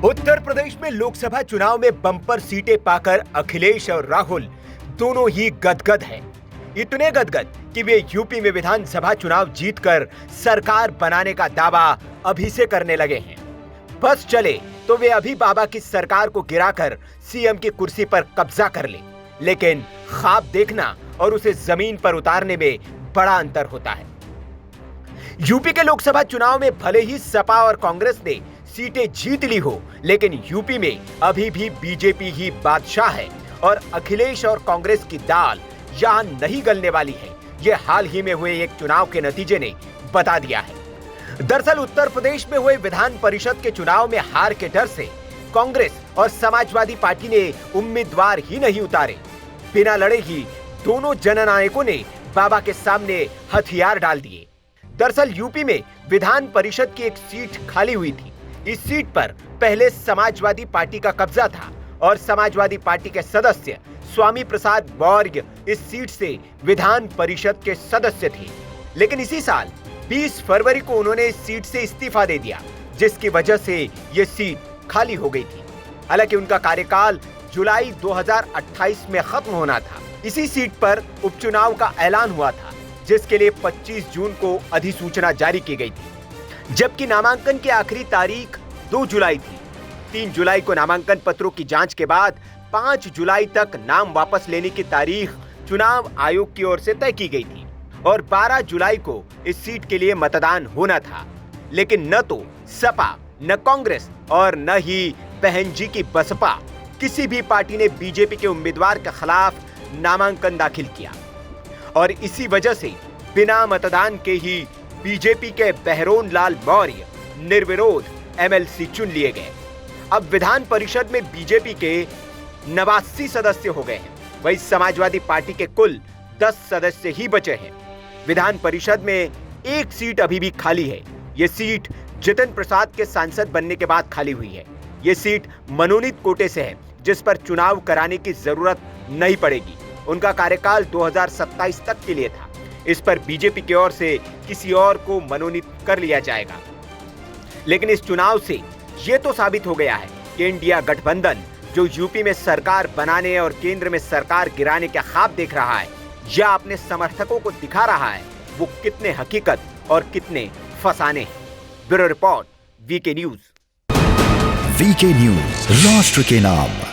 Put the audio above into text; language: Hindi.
उत्तर प्रदेश में लोकसभा चुनाव में बम्पर सीटें पाकर अखिलेश और राहुल दोनों ही गदगद हैं। इतने गदगद कि वे यूपी में विधानसभा चुनाव जीतकर सरकार बनाने का दावा अभी से करने लगे हैं। बस चले तो वे अभी बाबा की सरकार को गिराकर सीएम की कुर्सी पर कब्जा कर ले, लेकिन ख्वाब देखना और उसे जमीन पर उतारने में बड़ा अंतर होता है। यूपी के लोकसभा चुनाव में भले ही सपा और कांग्रेस ने सीटें जीत ली हो, लेकिन यूपी में अभी भी बीजेपी ही बादशाह है और अखिलेश और कांग्रेस की दाल यहां नहीं गलने वाली है। यह हाल ही में हुए एक चुनाव के नतीजे ने बता दिया है। दरअसल उत्तर प्रदेश में हुए विधान परिषद के चुनाव में हार के डर से कांग्रेस और समाजवादी पार्टी ने उम्मीदवार ही नहीं उतारे। बिना लड़े ही दोनों जननायकों ने बाबा के सामने हथियार डाल दिए। दरअसल यूपी में विधान परिषद की एक सीट खाली हुई थी। इस सीट पर पहले समाजवादी पार्टी का कब्जा था और समाजवादी पार्टी के सदस्य स्वामी प्रसाद मौर्य इस सीट से विधान परिषद के सदस्य थे। लेकिन इसी साल 20 फरवरी को उन्होंने इस सीट से इस्तीफा दे दिया, जिसकी वजह से यह सीट खाली हो गई थी। हालांकि उनका कार्यकाल जुलाई 2028 में खत्म होना था। इसी सीट पर उपचुनाव का ऐलान हुआ था, जिसके लिए 25 जून को अधिसूचना जारी की गई थी, जबकि नामांकन की आखिरी तारीख 2 जुलाई थी। 3 जुलाई को नामांकन पत्रों की जांच के बाद 5 जुलाई तक नाम वापस लेने की तारीख चुनाव आयोग की ओर से तय की गई थी और 12 जुलाई को इस सीट के लिए मतदान होना था। लेकिन न तो सपा, न कांग्रेस और न ही बहन जी की बसपा किसी भी पार्टी ने बीजेपी के उम्मीदवार के खिलाफ नामांकन दाखिल किया और इसी वजह से बिना मतदान के ही बीजेपी के बहरोन लाल मौर्य निर्विरोध एमएलसी चुन लिए गए। अब विधान परिषद में बीजेपी के 89 सदस्य हो गए हैं। वहीं समाजवादी पार्टी के कुल 10 सदस्य ही बचे हैं। विधान परिषद में एक सीट अभी भी खाली है। यह सीट जितिन प्रसाद के सांसद बनने के बाद खाली हुई है। यह सीट मनोनीत कोटे से है, जिस पर चुनाव कराने की जरूरत नहीं पड़ेगी। उनका कार्यकाल 2027 तक के लिए था। इस पर बीजेपी की ओर से किसी और को मनोनीत कर लिया जाएगा। लेकिन इस चुनाव से यह तो साबित हो गया है कि इंडिया गठबंधन जो यूपी में सरकार बनाने और केंद्र में सरकार गिराने का ख्वाब देख रहा है या अपने समर्थकों को दिखा रहा है, वो कितने हकीकत और कितने फसाने हैं। Bureau report, VK news. VK news, राष्ट्र के नाम।